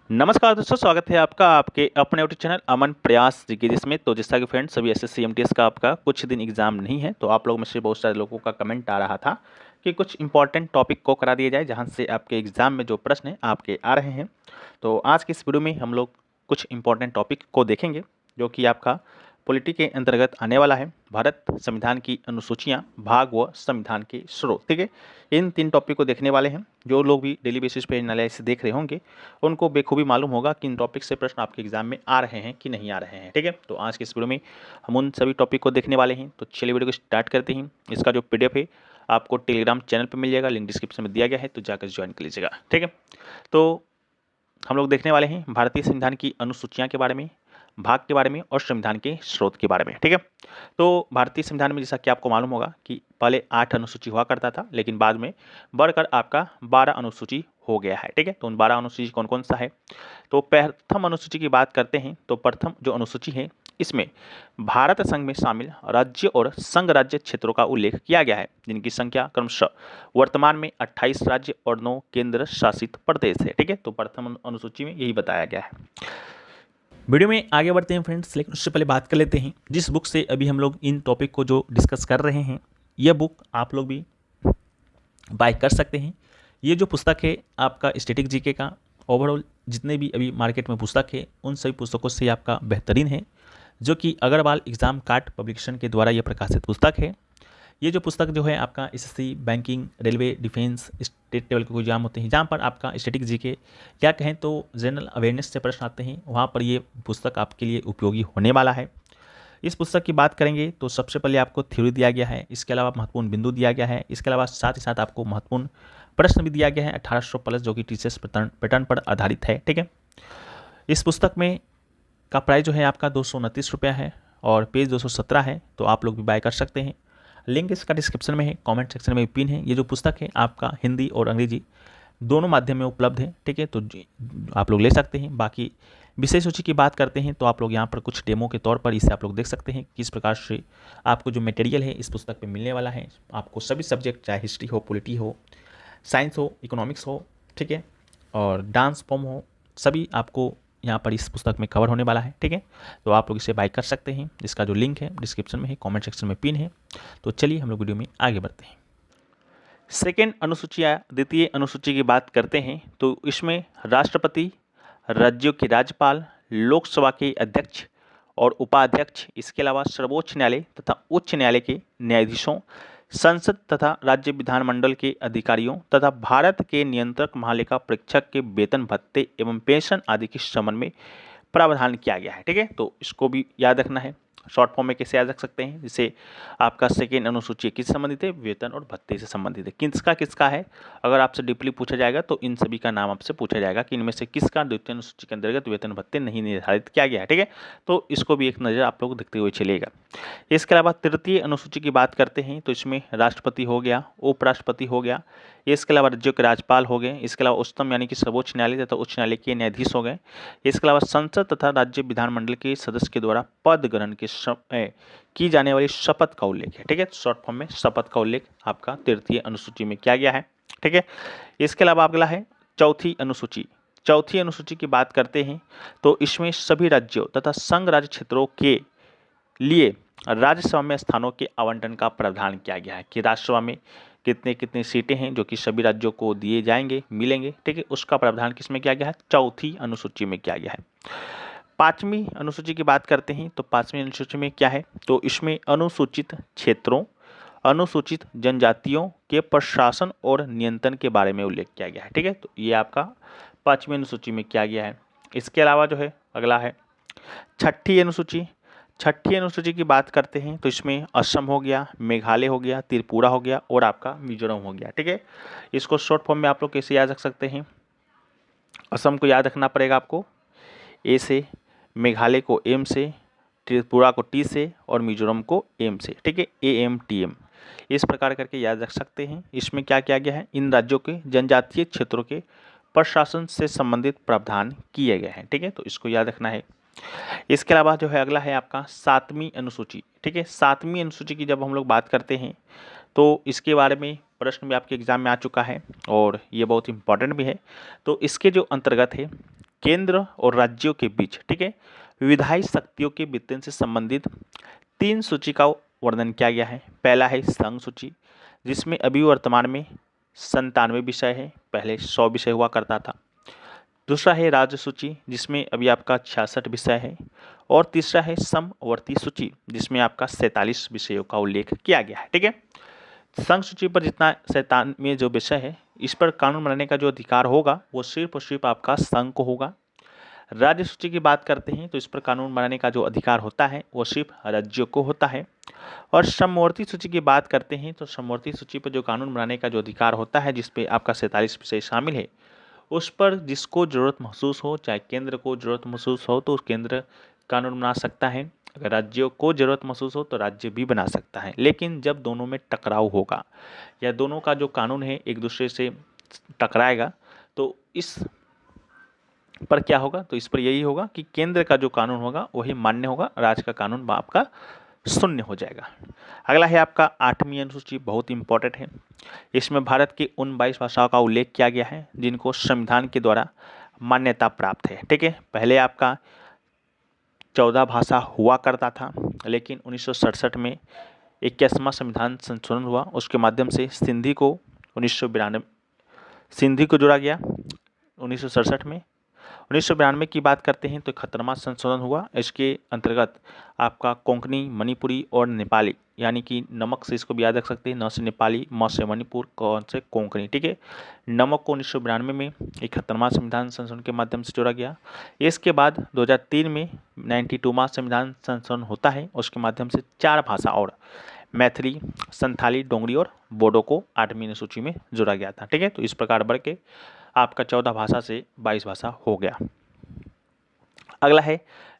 नमस्कार दोस्तों, स्वागत है आपका आपके अपने यूट्यूब चैनल अमन प्रयास जी के जिसमें। तो जैसा कि फ्रेंड्स सभी एसएससी एमटीएस का आपका कुछ दिन एग्जाम नहीं है, तो आप लोग में से बहुत सारे लोगों का कमेंट आ रहा था कि कुछ इंपॉर्टेंट टॉपिक को करा दिया जाए जहां से आपके एग्जाम में जो प्रश्न है आपके आ रहे हैं। तो आज की इस वीडियो में हम लोग कुछ इंपॉर्टेंट टॉपिक को देखेंगे जो कि आपका पॉलिटी के अंतर्गत आने वाला है। भारत संविधान की अनुसूचियां, भाग व संविधान के स्रोत, ठीक है। इन 3 टॉपिक को देखने वाले हैं। जो लोग भी डेली बेसिस पे एनालिसिस देख रहे होंगे उनको बेखूबी मालूम होगा कि इन टॉपिक से प्रश्न आपके एग्जाम में आ रहे हैं कि नहीं आ रहे हैं, ठीक है। तो आज के इस वीडियो में हम उन सभी टॉपिक को देखने वाले हैं। तो चलिए वीडियो को स्टार्ट करते हैं। इसका जो पीडीएफ है आपको टेलीग्राम चैनल पर मिल जाएगा, लिंक डिस्क्रिप्शन में दिया गया है, तो जाकर ज्वाइन कर लीजिएगा, ठीक है। तो हम लोग देखने वाले हैं भारतीय संविधान की अनुसूचियां के बारे में, भाग के बारे में और संविधान के स्रोत के बारे में, ठीक है। तो भारतीय संविधान में जैसा कि आपको मालूम होगा कि पहले 8 अनुसूची हुआ करता था, लेकिन बाद में बढ़कर आपका 12 अनुसूची हो गया है, ठीक है। तो उन 12 अनुसूची कौन कौन सा है? तो प्रथम अनुसूची की बात करते हैं तो प्रथम जो अनुसूची है इसमें भारत संघ में शामिल राज्य और संघ राज्य क्षेत्रों का उल्लेख किया गया है, जिनकी संख्या क्रमशः वर्तमान में 28 राज्य और 9 केंद्र शासित प्रदेश है, ठीक है। तो प्रथम अनुसूची में यही बताया गया है। वीडियो में आगे बढ़ते हैं फ्रेंड्स, लेकिन उससे पहले बात कर लेते हैं जिस बुक से अभी हम लोग इन टॉपिक को जो डिस्कस कर रहे हैं, यह बुक आप लोग भी बाय कर सकते हैं। ये जो पुस्तक है आपका स्टैटिक जीके का ओवरऑल जितने भी अभी मार्केट में पुस्तक है उन सभी पुस्तकों से आपका बेहतरीन है, जो कि अग्रवाल एग्जाम कार्ड पब्लिकेशन के द्वारा यह प्रकाशित पुस्तक है। ये जो पुस्तक जो है आपका SSC, banking, railway, defence, state level के कोई एग्जाम होते हैं जहाँ पर आपका स्टैटिक जीके क्या कहें तो जनरल अवेयरनेस से प्रश्न आते हैं, वहाँ पर ये पुस्तक आपके लिए उपयोगी होने वाला है। इस पुस्तक की बात करेंगे तो सबसे पहले आपको थ्योरी दिया गया है, इसके अलावा महत्वपूर्ण बिंदु दिया गया है, इसके अलावा साथ ही साथ आपको महत्वपूर्ण प्रश्न भी दिया गया है 1800 प्लस, जो कि टीचर्स पैटर्न पर आधारित है, ठीक है। इस पुस्तक में का प्राइस जो है आपका 229 रुपया है और पेज 217 है, तो आप लोग भी बाय कर सकते हैं। लिंक इसका डिस्क्रिप्शन में है, कमेंट सेक्शन में भी पिन है। ये जो पुस्तक है आपका हिंदी और अंग्रेजी दोनों माध्यम में उपलब्ध है, ठीक है। तो आप लोग ले सकते हैं। बाकी विषय सूची की बात करते हैं तो आप लोग यहाँ पर कुछ डेमो के तौर पर इसे आप लोग देख सकते हैं किस प्रकार से आपको जो मटेरियल है इस पुस्तक पे मिलने वाला है। आपको सभी सब्जेक्ट, चाहे हिस्ट्री हो, पॉलिटी हो, साइंस हो, इकोनॉमिक्स हो, ठीक है, और डांस फॉर्म हो, सभी आपको यहाँ पर इस पुस्तक में कवर होने वाला है, ठीक है। तो आप लोग इसे बाय कर सकते हैं। इसका जो लिंक है डिस्क्रिप्शन में है, कमेंट सेक्शन में पिन है। तो चलिए हम लोग वीडियो में आगे बढ़ते हैं। सेकेंड अनुसूची या द्वितीय अनुसूची की बात करते हैं तो इसमें राष्ट्रपति, राज्यों के राज्यपाल, लोकसभा के अध्यक्ष और उपाध्यक्ष, इसके अलावा सर्वोच्च न्यायालय तथा उच्च न्यायालय के न्यायाधीशों, संसद तथा राज्य विधानमंडल के अधिकारियों तथा भारत के नियंत्रक महालेखा परीक्षक के वेतन भत्ते एवं पेंशन आदि के संबंध में प्रावधान किया गया है, ठीक है। तो इसको भी याद रखना है। शॉर्ट फॉर्म में कैसे याद रख सकते हैं? जैसे आपका सेकेंड अनुसूची किस संबंधित है? वेतन और भत्ते से संबंधित है। किसका किसका है? अगर आपसे डीपली पूछा जाएगा तो इन सभी का नाम आपसे पूछा जाएगा कि इनमें से किसका द्वितीय अनुसूची के अंतर्गत वेतन भत्ते नहीं निर्धारित किया गया है, ठीक है। तो इसको भी एक नज़र आप लोग देखते हुए चलेगा। इसके अलावा तृतीय अनुसूची की बात करते हैं तो इसमें राष्ट्रपति हो गया, उपराष्ट्रपति हो गया, इसके अलावा राज्यों के राज्यपाल हो गए, इसके अलावा उच्चतम यानी कि सर्वोच्च न्यायालय तथा उच्च न्यायालय के न्यायाधीश हो गए, इसके अलावा संसद तथा राज्य विधानमंडल के सदस्य के द्वारा पद ग्रहण के समय की जाने वाली शपथ का उल्लेख है, ठीक है। शॉर्ट फॉर्म में शपथ का उल्लेख आपका तृतीय अनुसूची में किया गया है, ठीक है। इसके अलावा अगला है चौथी अनुसूची। चौथी अनुसूची की बात करते हैं तो इसमें सभी राज्यों तथा संघ राज्य क्षेत्रों के लिए राज्यसभा में स्थानों के आवंटन का प्रावधान किया गया है कि राज्यसभा में कितने कितने सीटें हैं जो कि सभी राज्यों को दिए जाएंगे, मिलेंगे, ठीक है। उसका प्रावधान किसमें किया गया है? चौथी अनुसूची में किया गया है। पांचवी अनुसूची की बात करते हैं तो पांचवी अनुसूची में क्या है? तो इसमें अनुसूचित क्षेत्रों, अनुसूचित जनजातियों के प्रशासन और नियंत्रण के बारे में उल्लेख किया गया है, ठीक है। तो ये आपका पांचवी अनुसूची में किया गया है। इसके अलावा जो है अगला है छठी अनुसूची। छठी अनुसूची की बात करते हैं तो इसमें असम हो गया, मेघालय हो गया, त्रिपुरा हो गया और आपका मिजोरम हो गया, ठीक है। इसको शॉर्ट फॉर्म में आप लोग कैसे याद रख सकते हैं? असम को याद रखना पड़ेगा आपको ए से, मेघालय को एम से, त्रिपुरा को टी से और मिजोरम को एम से, ठीक है, AMTM। इस प्रकार करके याद रख सकते हैं। इसमें क्या किया गया है? इन राज्यों के जनजातीय क्षेत्रों के प्रशासन से संबंधित प्रावधान किए गए हैं, ठीक है। तो इसको याद रखना है। इसके अलावा जो है अगला है आपका सातवीं अनुसूची, ठीक है। सातवीं अनुसूची की जब हम लोग बात करते हैं तो इसके बारे में प्रश्न भी आपके एग्जाम में आ चुका है और ये बहुत इंपॉर्टेंट भी है। तो इसके जो अंतर्गत है केंद्र और राज्यों के बीच, ठीक है, विधायी शक्तियों के वितरण से संबंधित 3 सूची का वर्णन किया गया है। पहला है संघ सूची, जिसमें अभी वर्तमान में 97 विषय है, पहले 100 विषय हुआ करता था। दूसरा है राज्य सूची, जिसमें अभी आपका 66 विषय है। और तीसरा है समवर्ती सूची, जिसमें आपका 47 विषयों का उल्लेख किया गया है, ठीक है। संघ सूची पर जितना 97 जो विषय है, इस पर कानून बनाने का जो अधिकार होगा वो सिर्फ और सिर्फ आपका संघ को होगा। राज्य सूची की बात करते हैं तो इस पर कानून बनाने का जो अधिकार होता है वो सिर्फ राज्यों को होता है। और समवर्ती सूची की बात करते हैं तो समवर्ती सूची पर जो कानून बनाने का जो अधिकार होता है, जिसपे आपका 47 विषय शामिल है, उस पर जिसको ज़रूरत महसूस हो, चाहे केंद्र को ज़रूरत महसूस हो तो उस केंद्र कानून बना सकता है, अगर राज्यों को ज़रूरत महसूस हो तो राज्य भी बना सकता है। लेकिन जब दोनों में टकराव होगा या दोनों का जो कानून है एक दूसरे से टकराएगा, तो इस पर क्या होगा, तो इस पर यही होगा कि केंद्र का जो कानून होगा वही मान्य होगा, राज्य का कानून आपका शून्य हो जाएगा। अगला है आपका 8वीं अनुसूची, बहुत इंपॉर्टेंट है। इसमें भारत की उन 22 भाषाओं का उल्लेख किया गया है जिनको संविधान के द्वारा मान्यता प्राप्त है, ठीक है। पहले आपका 14 भाषा हुआ करता था, लेकिन 1967 में 21वां संविधान संशोधन हुआ, उसके माध्यम से सिंधी को 1992 सिंधी को जोड़ा गया 1967 में। 1992 की बात करते हैं तो 71वां संशोधन हुआ, इसके अंतर्गत आपका कोंकणी, मणिपुरी और नेपाली, यानी कि नमक से इसको भी याद रख सकते हैं, न से नेपाली, म से मणिपुर, कौन से कोंकणी, ठीक है। नमक को 1992 में 71वां संविधान संशोधन के माध्यम से जोड़ा गया। इसके बाद 2003 में 92वां संविधान संशोधन होता है, उसके माध्यम से 4 भाषा और मैथिली, संथाली, डोंगरी और बोडो को 8वीं अनुसूची में जोड़ा गया था, ठीक है। तो इस प्रकार बढ़ के आपका 14 भाषा से 22 भाषा हो गया। अगला है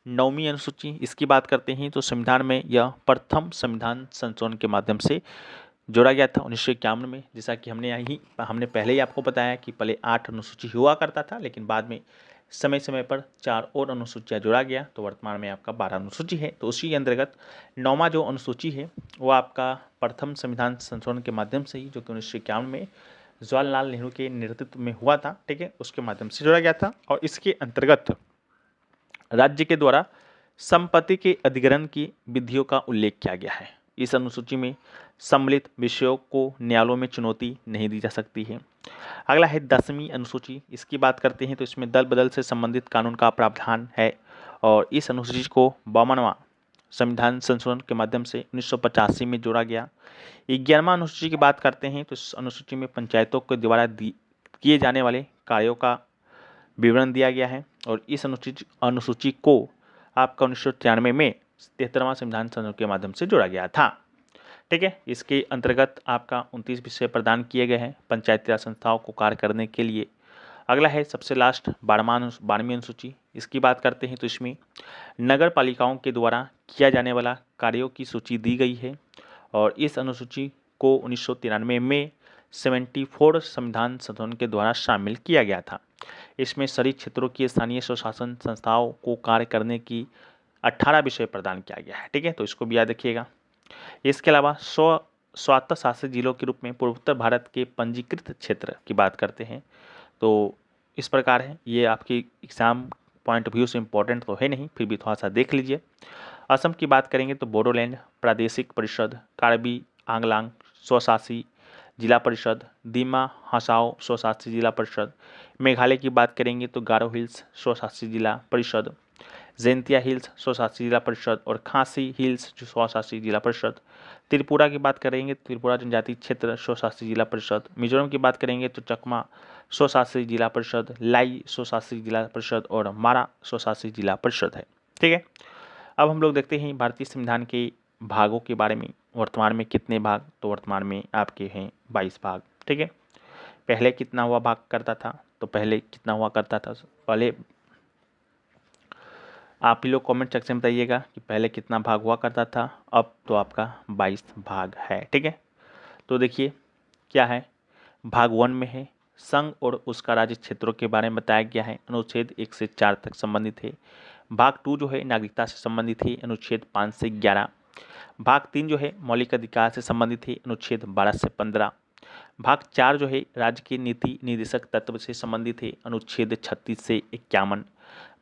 9वीं अनुसूची, इसकी बात करते हैं तो संविधान में यह प्रथम संविधान संशोधन के माध्यम से जोड़ा गया था 1951 में। जैसा कि हमने पहले ही आपको बताया कि पहले 8 अनुसूची हुआ करता था, लेकिन बाद में समय समय पर 4 और अनुसूचियाँ जोड़ा गया, तो वर्तमान में आपका 12 अनुसूची है। तो उसी के अंतर्गत 9वां जो अनुसूची है वो आपका प्रथम संविधान संशोधन के माध्यम से ही, जो कि 1951 में जवाहरलाल नेहरू के नेतृत्व में हुआ था, ठीक है, उसके माध्यम से जोड़ा गया था। और इसके अंतर्गत राज्य के द्वारा संपत्ति के अधिग्रहण की विधियों का उल्लेख किया गया है। इस अनुसूची में सम्मिलित विषयों को न्यायालयों में चुनौती नहीं दी जा सकती है। अगला है 10वीं अनुसूची, इसकी बात करते हैं तो इसमें दल बदल से संबंधित कानून का प्रावधान है, और इस अनुसूची को 52वां संविधान संशोधन के माध्यम से 1985 में जोड़ा गया। 11वां अनुसूची की बात करते हैं तो इस अनुसूची में पंचायतों के द्वारा किए जाने वाले कार्यों का विवरण दिया गया है, और इस अनुसूची को आपका 1993 में 73वां संविधान संशोधन के माध्यम से जोड़ा गया था, ठीक है। इसके अंतर्गत आपका 29 विषय प्रदान किए गए हैं पंचायती राज संस्थाओं को कार्य करने के लिए। अगला है सबसे लास्ट 12वीं अनुसूची, इसकी बात करते हैं तो इसमें नगर पालिकाओं के द्वारा किया जाने वाला कार्यों की सूची दी गई है, और इस अनुसूची को 1993 में 74 संविधान संशोधन के द्वारा शामिल किया गया था। इसमें शहरी क्षेत्रों की स्थानीय स्वशासन संस्थाओं को कार्य करने की 18 विषय प्रदान किया गया है, ठीक है, तो इसको भी याद रखिएगा। इसके अलावा स्वायत्त शासित जिलों के रूप में पूर्वोत्तर भारत के पंजीकृत क्षेत्र की बात करते हैं तो इस प्रकार है। ये आपकी एग्जाम पॉइंट ऑफ व्यू से इम्पोर्टेंट तो है नहीं, फिर भी थोड़ा सा देख लीजिए। असम की बात करेंगे तो बोडोलैंड प्रादेशिक परिषद, कार्बी आंगलांग स्वशासी जिला परिषद, दीमा हसाओ स्वशासी जिला परिषद। मेघालय की बात करेंगे तो गारो हिल्स स्वशासी जिला परिषद, जैंतिया हिल्स स्वशासी जिला परिषद और खासी हिल्स स्वशासी जिला परिषद। त्रिपुरा की बात करेंगे तो त्रिपुरा जनजाति क्षेत्र स्वशासी जिला परिषद। मिजोरम की बात करेंगे तो चकमा स्वशासी जिला परिषद, लाई स्वशासी जिला परिषद और मारा स्वशासी जिला परिषद है, ठीक है। अब हम लोग देखते हैं भारतीय संविधान के भागों के बारे में। वर्तमान में कितने भाग, तो वर्तमान में आपके हैं 22 भाग, ठीक है। पहले कितना हुआ भाग करता था, तो पहले कितना हुआ करता था, पहले आप ही लोग कमेंट सेक्शन में बताइएगा कि पहले कितना भाग हुआ करता था, अब तो आपका 22 भाग है, ठीक है। तो देखिए क्या है, भाग 1 में है संघ और उसका राज्य क्षेत्रों के बारे में बताया गया है, अनुच्छेद 1 से 4 तक संबंधित है। भाग 2 जो है नागरिकता से संबंधित है, अनुच्छेद 5 से 11। भाग 3 जो है मौलिक अधिकार से संबंधित है, अनुच्छेद 12 से 15। भाग 4 जो है राज्य के नीति निर्देशक तत्व से संबंधित है, अनुच्छेद 36 से 51।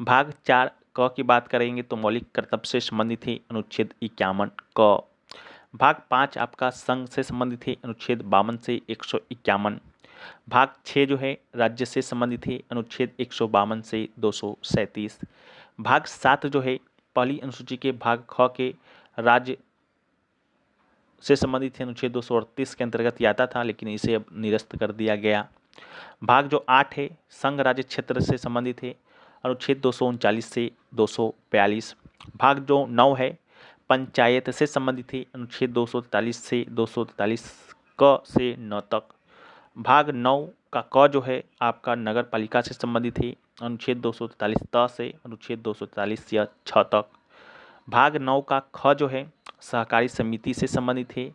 भाग 4 क की बात करेंगे तो मौलिक कर्तव्य से संबंधित है अनुच्छेद 51 क। भाग 5 आपका संघ से संबंधित है अनुच्छेद 52 से 151। भाग 6 जो है राज्य से संबंधित है अनुच्छेद 152 से 237। भाग 7 जो है पहली अनुसूची के भाग ख के राज्य से संबंधित है अनुच्छेद 238 के अंतर्गत ही आता था, लेकिन इसे अब निरस्त कर दिया गया। भाग जो 8 है संघ राज्य क्षेत्र से संबंधित है अनुच्छेद 239 से 242। भाग जो 9 है पंचायत से संबंधित है अनुच्छेद 243 से 243 क से न तक। भाग 9 का क जो है आपका नगर पालिका से संबंधित है अनुच्छेद 243 त से अनुच्छेद 243 या 6 तक। भाग 9 का ख जो है सहकारी समिति से संबंधित है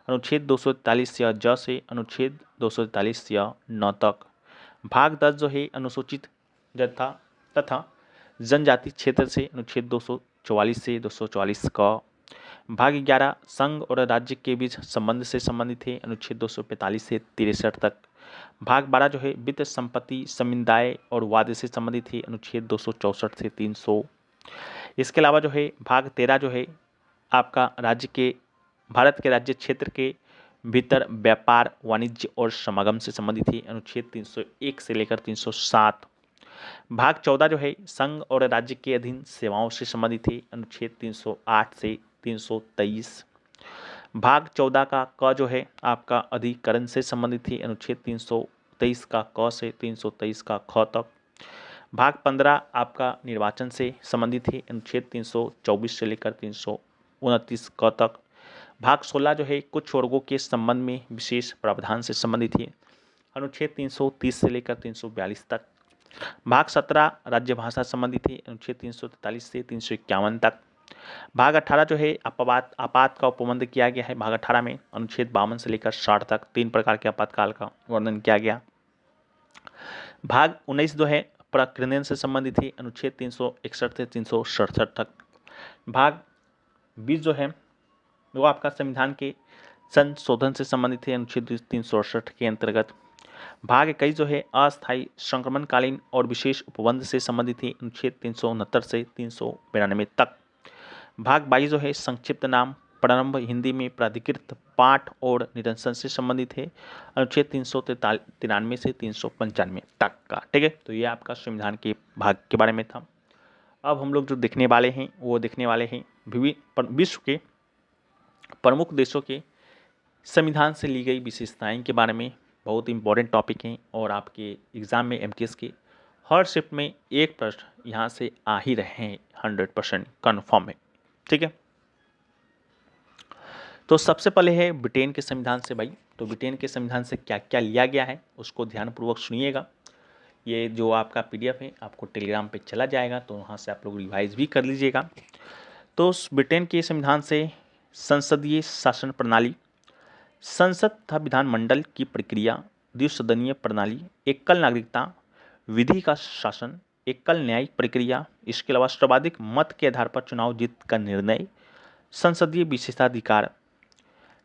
अनुच्छेद 243 या ज से अनुच्छेद 243 या न तक। भाग 10 जो है अनुसूचित तथा जनजाति क्षेत्र से अनुच्छेद 244 से 244 क। भाग 11 संघ और राज्य के बीच संबंध से संबंधित है अनुच्छेद 245 से 63 तक। भाग 12 जो है वित्त संपत्ति समुदाय और वाद से संबंधित है अनुच्छेद 264 से 300। इसके अलावा जो है भाग 13 जो है आपका भारत के राज्य क्षेत्र के भीतर व्यापार वाणिज्य और समागम से संबंधित है अनुच्छेद 301 से लेकर 307। भाग 14 जो है संघ और राज्य के अधीन सेवाओं से संबंधित है अनुच्छेद 308 से 323। भाग 14 का क जो है आपका अधिकरण से संबंधित है अनुच्छेद 323 का क से 323 का ख तक। भाग 15 आपका निर्वाचन से संबंधित है अनुच्छेद 324 से लेकर 329 क तक। भाग 16 जो है कुछ वर्गों के संबंध में विशेष प्रावधान से संबंधित है अनुच्छेद 330 से लेकर 342 तक। भाग 17 राज्य भाषा संबंधित है अनुच्छेद 343 से 351 तक। भाग 18 जो है आपात का उपबंध किया गया है भाग 18 में अनुच्छेद 52 से लेकर 60 तक 3 प्रकार के आपातकाल का वर्णन किया गया। भाग 19 जो है प्रकृति से संबंधित है अनुच्छेद 361 से 367 तक। भाग 20 जो है वो आपका संविधान के संशोधन से संबंधित है अनुच्छेद 368 के अंतर्गत। भाग 21 जो है अस्थायी संक्रमणकालीन और विशेष उपबंध से संबंधित है अनुच्छेद 369 से 392 तक। भाग 22 जो है संक्षिप्त नाम प्रारंभ हिंदी में प्राधिकृत पाठ और निरंसन से संबंधित है अनुच्छेद 393 से 395 तक का। ठीक है, तो ये आपका संविधान के भाग के बारे में था। अब हम लोग जो देखने वाले हैं वो देखने वाले हैं विश्व के प्रमुख देशों के संविधान से ली गई विशेषताएं के बारे में। बहुत इंपॉर्टेंट टॉपिक हैं और आपके एग्ज़ाम में एमटीएस के हर शिफ्ट में एक प्रश्न यहाँ से आ ही रहे हैं, 100% कन्फर्म है। ठीक है, तो सबसे पहले है ब्रिटेन के संविधान से भाई। तो ब्रिटेन के संविधान से क्या क्या लिया गया है उसको ध्यानपूर्वक सुनिएगा। ये जो आपका पीडीएफ है आपको टेलीग्राम पे चला जाएगा, तो वहाँ से आप लोग रिवाइज भी कर लीजिएगा। तो ब्रिटेन के संविधान से संसदीय शासन प्रणाली, संसद तथा विधानमंडल की प्रक्रिया, द्विसदनीय प्रणाली, एकल नागरिकता, विधि का शासन, एकल न्यायिक प्रक्रिया, इसके अलावा सर्वाधिक मत के आधार पर चुनाव जीत का निर्णय, संसदीय विशेषाधिकार,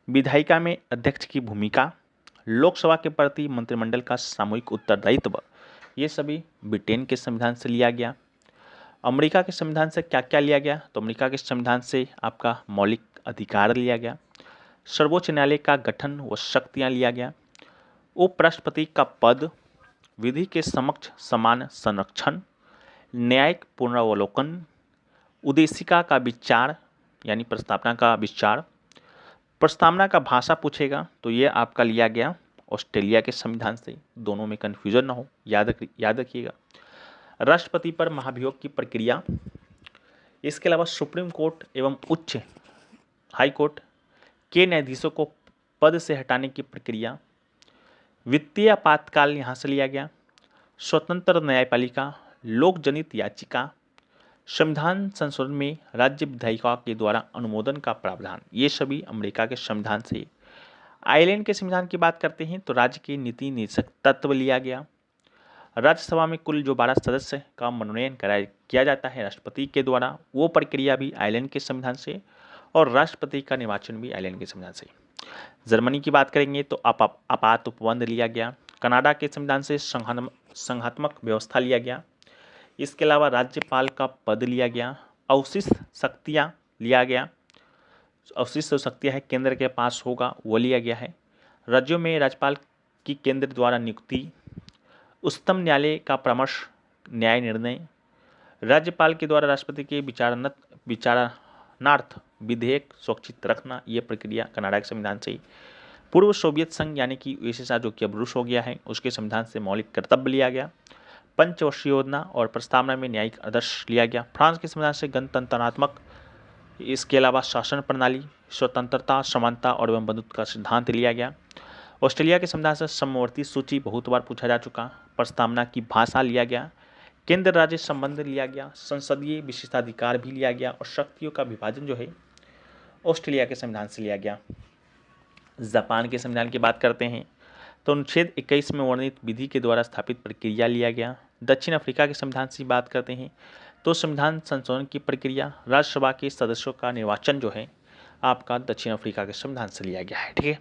विधायिका में अध्यक्ष की भूमिका, लोकसभा के प्रति मंत्रिमंडल का सामूहिक उत्तरदायित्व, ये सभी ब्रिटेन के संविधान से लिया गया। अमेरिका के संविधान से क्या क्या लिया गया? तो अमेरिका के संविधान से आपका मौलिक अधिकार लिया गया, सर्वोच्च न्यायालय का गठन व शक्तियाँ लिया गया, उपराष्ट्रपति का पद, विधि के समक्ष समान संरक्षण, न्यायिक पुनरावलोकन, उद्देशिका का विचार यानी प्रस्तावना का विचार, प्रस्तावना का भाषा पूछेगा तो ये आपका लिया गया ऑस्ट्रेलिया के संविधान से। दोनों में कन्फ्यूजन ना हो, याद रखिएगा। राष्ट्रपति पर महाभियोग की प्रक्रिया, इसके अलावा सुप्रीम कोर्ट एवं उच्च हाई कोर्ट के न्यायाधीशों को पद से हटाने की प्रक्रिया, वित्तीय आपातकाल यहाँ से लिया गया, स्वतंत्र न्यायपालिका, लोक जनित याचिका, संविधान संशोधन में राज्य विधायिका के द्वारा अनुमोदन का प्रावधान, ये सभी अमेरिका के संविधान से। आयरलैंड के संविधान की बात करते हैं तो राज्य के नीति निर्देशक तत्व लिया गया। राज्यसभा में कुल जो 12 सदस्य का मनोनयन किया जाता है राष्ट्रपति के द्वारा, वो प्रक्रिया भी आयरलैंड के संविधान से, और राष्ट्रपति का निर्वाचन भी आयरलैंड के संविधान से। जर्मनी की बात करेंगे तो आपात उपबंध लिया गया। कनाडा के संविधान से संघात्मक व्यवस्था लिया गया। इसके अलावा राज्यपाल का पद लिया गया, अवशिष्ट शक्तियाँ लिया गया, अवशिष्ट जो शक्तियाँ है केंद्र के पास होगा वो लिया गया है। राज्यों में राज्यपाल की केंद्र द्वारा नियुक्ति, उच्चतम न्यायालय का परामर्श, न्याय निर्णय, राज्यपाल के द्वारा राष्ट्रपति के विचारणार्थ विधेयक स्वैच्छिक रखना, ये प्रक्रिया कनाडा के संविधान से ही। पूर्व सोवियत संघ यानी कि यूएसएसआर जो कि अब रूस हो गया है, उसके संविधान से मौलिक कर्तव्य लिया गया। पंचवर्षीय योजना और प्रस्तावना में न्यायिक आदर्श लिया गया। फ्रांस के संविधान से गणतंत्रात्मक, इसके अलावा शासन प्रणाली, स्वतंत्रता, समानता और एवं बंधुत्व का सिद्धांत लिया गया। ऑस्ट्रेलिया के संविधान से समवर्ती सूची बहुत बार पूछा जा चुका, प्रस्तावना की भाषा लिया गया, केंद्र राज्य संबंध लिया गया, संसदीय विशेषाधिकार भी लिया गया और शक्तियों का विभाजन जो है ऑस्ट्रेलिया के संविधान से लिया गया। जापान के संविधान की बात करते हैं तो अनुच्छेद 21 में वर्णित विधि के द्वारा स्थापित प्रक्रिया लिया गया। दक्षिण अफ्रीका के संविधान से बात करते हैं तो संविधान संशोधन की प्रक्रिया, राज्यसभा के सदस्यों का निर्वाचन जो है आपका दक्षिण अफ्रीका के संविधान से लिया गया है। ठीक है,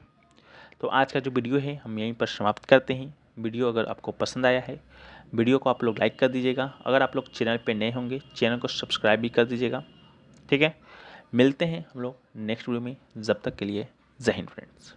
तो आज का जो वीडियो है हम यहीं पर समाप्त करते हैं। वीडियो अगर आपको पसंद आया है, वीडियो को आप लोग लाइक कर दीजिएगा। अगर आप लोग चैनल पे नए होंगे, चैनल को सब्सक्राइब भी कर दीजिएगा। ठीक है, मिलते हैं हम लोग नेक्स्ट वीडियो में। जब तक के लिए जय हिंद फ्रेंड्स।